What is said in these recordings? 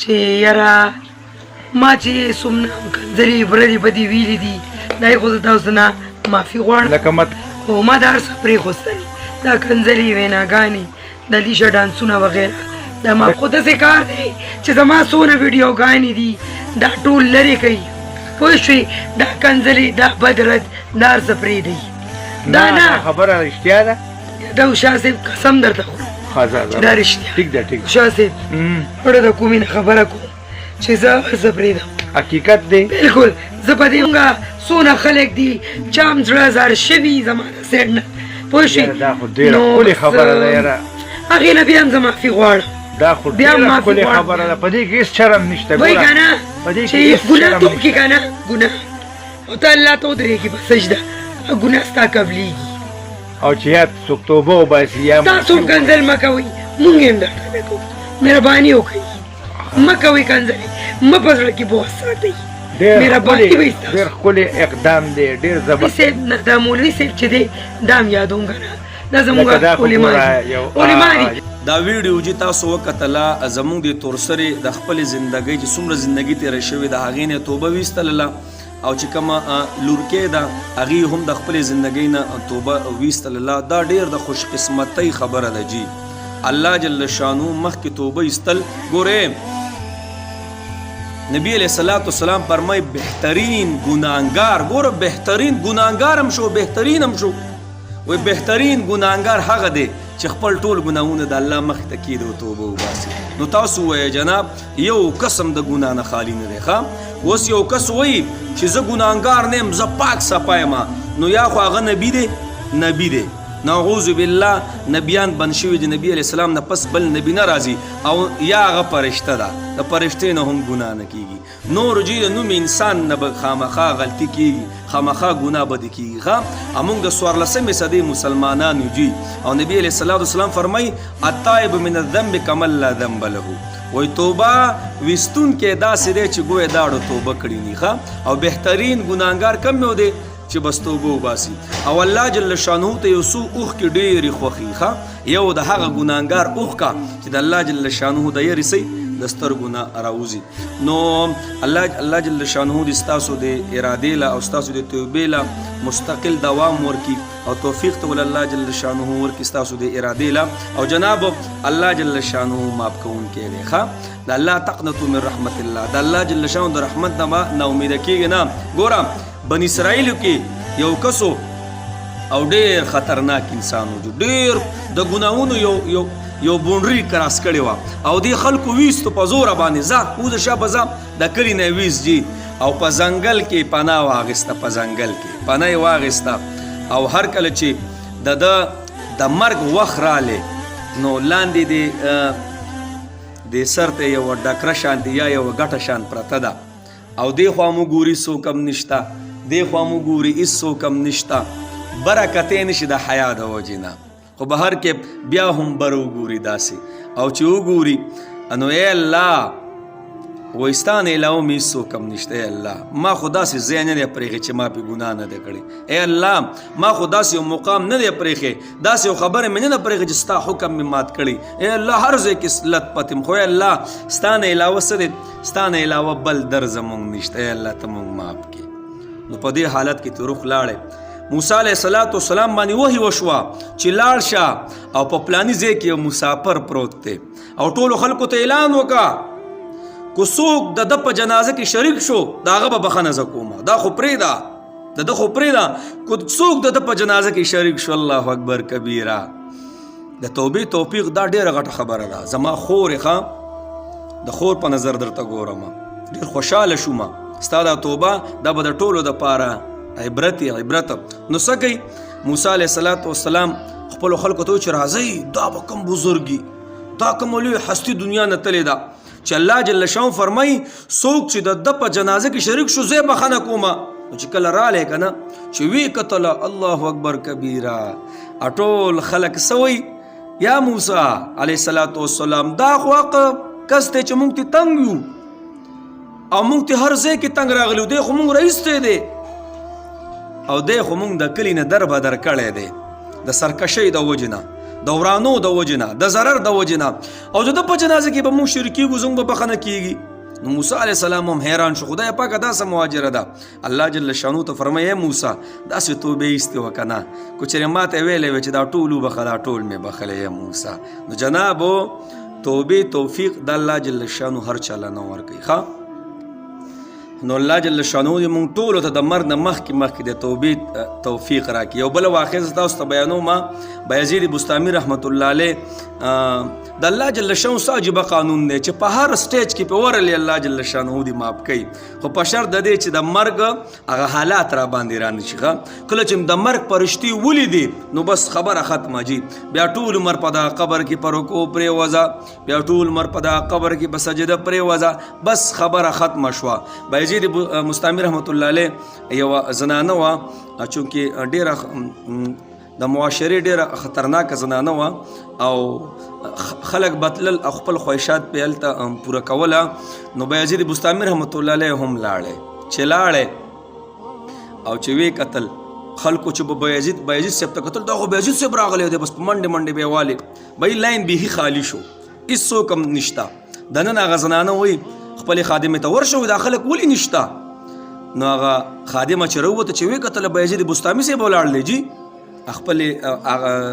چې یاره ما چې څومره کنځلې بردې بدې ویلې دي دا یې خو زه تاسو نه معافي غواړم لکه مت خو ما دا هر څه پرېښوستلې دا کنځلې ویناګانې د لیشه ډانسونه وغیره دا ما خو داسې کار دی چې زما څونه ویډیوګانې دي دا ټول لرې کوي پوه شوې دا کنځلې دا بدرد دا هر څه پرېږدئ دا نه خبره رښتیا ده دا شاه صاحب قسم درته خورم دا رښتیا ټیک ده ټیک شاه صاحب اړه د کومې نه خبره کوم چې زه هر څه پرېږدم حقیقت دی بلکل زه په دې هغه څونه خلک دي چې هم زړه زار شوي زما د سایډ نه پوه شوې دا خو ډېره ښکلې خبره ده یاره هغې نه بیا هم زه معافي غواړم دا خو ډېره ښکلې خبره ده په دې کې هېڅ شرم نشته وایي که نه چې ګناه ته وکړي که نه ګناه او ته الله ته ودرېږي په سجده ګناه ستا قبلېږي او چې یا څوک توبه وباسي یا تاسو هم کنځل مه کوئ مونږ هم درته نه کوو مهرباني وکړئ مه کوئ کنځلې مه په زړه کې بوخت ساتئ مهرباني به ستاسو ډېر ښکلی اقدام دی ډېر زبردست صاحب نه دا مولوي صاحب چې دی دا هم یادوم که نه دا زموږ علما دي دا ویډیو چې تاسو وکتله زموږ د تورسرې د خپلې زندګۍ چې څومره زندګي تېره شوې د هغې نه توبه ویستلله او چې کومه لورکۍ ده هغې هم د خپلې زندګۍ نه توبه ویستلله دا ډېر د خوش قسمتۍ خبره ده جي الله جل شانو مخکې توبه ایستل ګورې نبی علیہ الصلوۃ والسلام فرمای بهترین ګناهګار ګوره بهترین ګناهګار هم شو بهترین هم شو وای بهترین ګناهګار هغه دی چې خپل ټول ګناهونه د الله مخې ته کیږي او توبه وباسي نو تاسو وایئ جناب یو قسم د ګناه نه خالي نه دی ښه اوس یو کس وایي چې زه ګناهګار نه یم زه پاک صفا یم نو یا خو هغه نبي دی نبي دی نعوذ بالله نبیان بن شوي د نبی علیه السلام نه پس بل نبي نه راځي او یا هغه فرشته ده د فرشتې نه هم ګناه نه کیږي نور جي د نوم انسان نه به خامخا غلطي کیږي خامخا ګناه به دې کیږي ښه همونږ د څوارلسمې صدۍ مسلمانان یو جي او نبی علیه الصلاة والسلام فرمایي التائب من الذنب کمن لا ذنب له وای توبه ویستونکی داسې دی چې ګویا داړو توبه کړي ني ښه او بهترین ګناهګار کم یو دی چې بس توبه وباسي او الله جل شانه ته یو څو اوښکې ډېرې خوښي ښه یو د هغه ګناهګار اوښکه چې د الله جل شانه د یې رسئ د سترګو نه راوځي نو الله جل شانه د ستاسو د ارادې له او ستاسو د توبې له مستقل دوام ورکړي او توفیق ته ول الله جل شانه ورکړي ستاسو د ارادې له او جناب الله جل شانه معاف کوونکی دی ښه د الله تقنطوا من رحمت الله د الله جل شانه د رحمت نه امیده کېږي نه ګوره بن اسرائیلو کې یو کسو او ډېر خطرناک انسان و ډېر د ګناهونو یو بونډري کراس کړې وه او دې خلکو ویستو په زوره باندې ځه اوس د شا به ځه د کلي نه ویست جي او په ځنګل کې پناه واخیسته په ځنګل کې پناه یې واخیسته او هر کله چې د مرګ وخت رالی نو لاندې د سر ته یوه ډکره شانتې یا یوه ګټه شان پرته ده او دې خوا مو ګوري څوک هم نشته دې خوا مو ګوري هېڅ څوک هم نشته بره کتی نشي د حیا د وجې نه خو بهر کې بیا هم بره وګوري داسې او چې وګوري نو ای الله وایي ستا نه علاوه مې هېڅ څوک هم نشته ای الله ما خو داسې ځای نه دی پرېښی چې ما پې ګناه نه دی کړی ای الله ما خو داسې یو مقام نه دی پرېښی داسې یو خبره مې نه ده پرېښی چې ستا حکم مې مات کړی ای الله هر ځای کې لت پت یم خو ای الله ستا نه علاوه څه دی ستا نه علاوه بل در زمونږ نشته ای الله ته مونږ معاف کړي نو په دې حالت کې ته رخ لاړې موسی علیه الصلاة والسلام باندې وحی وشوه چې لاړ شه او په پلاني ځای کې یو مسافر پروت دی او ټولو خلکو ته اعلان وکړه که څوک د ده په جنازه کې شریک شو د هغه به بخښنه زه کومه دا خو پرېږده د ده خو پرېږده که څوک د ده په جنازه کې شریک شو الله اکبر کبیره د توبې توفیق دا ډېره غټه خبره ده زما خورې ښه د خور په نظر درته ګورم ډېر خوشحاله شوم ستا دا توبه دا به د ټولو دپاره عبرت نو څه کوي موسی علیه الصلاة والسلام خپلو خلکو ته چې راځئ دا به کوم بزرګي دا کومه لوی هستي دنیا نه تلې ده چې الله جل شانه فرمایي څوک چې د ده په جنازه کې شریک شو زه یې بخښنه کومه نو چې کله رالی که نه چې ویې کتله الله اکبر کبیره ټول خلک څه وایي یا موسی علیه الصلاة والسلام دا خو هغه کس دی چې موږ ته تنګ یو او موږ ته هر ځای کې تنګ راغلی دی خو موږ رئیس دی او دی خو موږ د کلي نه در بدر کړی دی د سرکشۍ د وجې نه د ورانو د وجې نه، د ضرر د وجې نه، او د ده په جنازه کې به موږ شریک کېږو، زموږ به بخښنه کېږي. نو موسی علیه السلام هم حیران شو، خدای پاکه داسې مهاجره ده. الله جل شانو ته فرمایي ای موسی داسې توبې ایستې وه که نه، که چېرې ما ته ویلی وې چې دا ټول وبخه، دا ټول مې بخلی ای موسی. نو جنابو توبې توفیق د الله جل شانو هر چاله نه ورکوي. ښه نو الله جل شانو دې مونږ ټولو ته د مرګ نه مخکې د توبې توفیق راکړي. یو بله واقعه زه تاسو ته بیانوم. بایزید بستامي رحمت الله علیه د الله جل شانو څه عجیبه قانون دی چې په هر سټیج کې په ورلی الله جل شانو دې معاف کوي، خو په شرط د دې چې د مرګ هغه حالات را باندې را نه شي. کله چې د مرګ فرشتي ولیدي نو بس خبره ختمه جي، بیا ټول عمر په دغه قبر کې په رکوع پرېوځه، بیا ټول عمر په دغه قبر کې په سجده پرېوځه، بس خبره ختمه شوه. بایزید مستعمر رحمت الله علیه یوه زنانه وه، چونکې ډېره د معاشرې ډېره خطرناکه زنانه وه، او خلک بتلل او خپل خواهشات پې هلته پوره کوله. نو بایزید بستامي رحمت الله علیه هم لاړی، چې لاړی او چې ویې کتل خلکو چې به بایزید صاحب ته کتل، دا خو بایزید صاحب راغلی دی، بس په منډې منډې به یې والې بهی لاین بیخي خالي شو، هېڅوک هم نشته. دننه هغه زنانه وایي خپلې خادمې ته ورشه، دا خلک ولې نشته؟ نو هغه خادمه چې راووته چې ویې کتله بایزید بستامي صاحب ولاړ دی جي، خپلې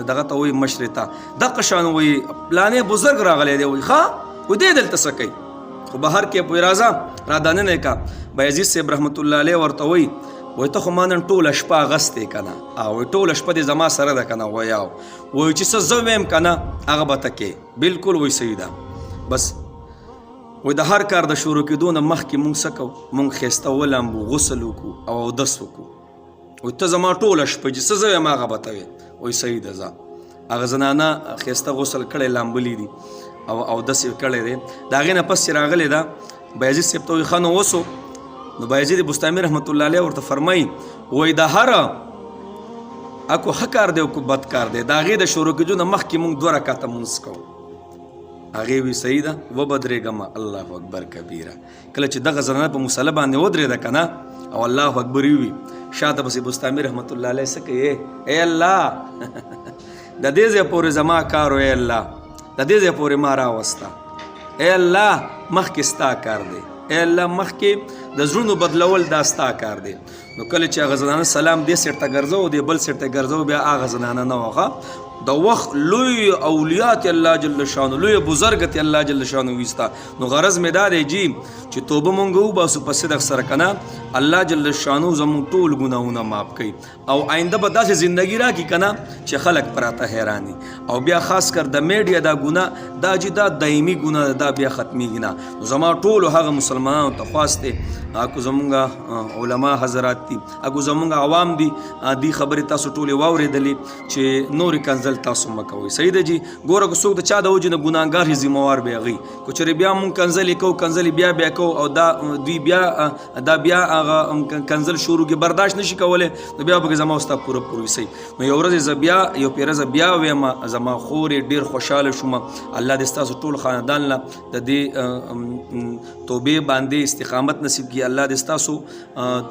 دغه ته وایي مشرې ته دقه شان وایي پلانې بزرګ راغلی دی، وایي ښه وایي دی دلته څه کوي؟ خو بهر کې وایي راځه را دننه یې که. بایزید صاحب رحمت الله علیه ورته وایي ته خو ما نن ټوله شپه اغستې که نه، او وایي ټوله شپه دې زما سره ده که نه؟ وایي او وایي چې څه زه ویم که نه هغه به ته کې. بلکل وایي صحیح ده. بس وایي د هر کار د شروع کېدو نه مخکې مونږ څه کوو؟ مونږ ښایسته ولامبو، غسل وکړو او اودس وکړو. وایي ته زما ټوله شپه چې څه زه یم هغه به ته وې. وایي صحیح ده ځه. هغه زنانه ښایسته غسل کړی، لامبلي دي او اودس یې کړی دی. د هغې نه پس چې راغلی ده بایزید صاحب ته وایي ښه نو وسو. نو بایزید بستامي رحمت الله علیه ورته فرمایي وایي د هره اکو ښه کار دی او کو بد کار دی، د هغې د شروع کېدو نه مخکې مونږ 2 رکعته مونځ کوو. هغې وی صحیح ده وبدرېږمه. الله اکبر کبیره. کله چې دغه زنانه په مصله باندې ودرېده که نه او الله اکبر یې وي، شاته پسې بستامي رحمت الله علیه څه کوي؟ ای الله د دې ځای پورې زما کار و، ای الله د دې ځای پورې ما راوسته، ای الله مخکې ستا کار دی، ای الله مخکې د زړونو بدلول دا ستا کار دی. نو کله چې هغه زنانه سلام دې سیټ ته ګرځو دې بل سیټ ته ګرځو، بیا هغه زنانه نه وغه د وخت لوی اولیات الله جل شانو، لوی بزرګت الله جل شانو ویستا. نو غرض مې دا دی جی چې توبه مونږ وباسو په صدق سره که نه الله جل شانو زموږ ټول ګناهونه معاف کوي، او آینده به داسې زندګي راکړي که نه چې خلک پراته حیراني. او بیا خاص کر د میډیا دا ګناه دا چې دا دایمي ګناه ده، دا بیا ختمیږي نه. نو زما ټولو هغه مسلمانانو ته خواست دی، اکو زمونږ علما حضرات دي، اکو زمونږ عوام دي، دې خبرې تاسو ټولې واورېدلې چې نورې کنځل تاسو مه کوئ. صحیح ده جي. ګوره که څوک د چا د وجې نه ګناهګار یې ذمهوار به هغوی، که چېرې بیا مونږ کنځلې کوو، کنځلې بیا کوو او دوی بیا هغه کنځل شروع کې برداشت نشي کولی، نو بیا به زما ستا پوره ویسئ. نو یو ورځ زه بیا یو پیره زه بیا ویم زما خورې ډېر خوشحاله شوم. الله دې ستاسو ټول خاندان له د دې توبې باندې استقامت نصیب کړي، الله دې ستاسو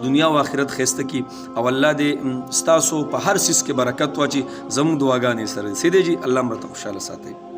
دنیا او آخرت ښایسته کړي، او الله دې ستاسو په هر څیز کې برکت واچي. زموږ دعاګانې سره سیدې جي الله مرته خوشحاله ساتئ.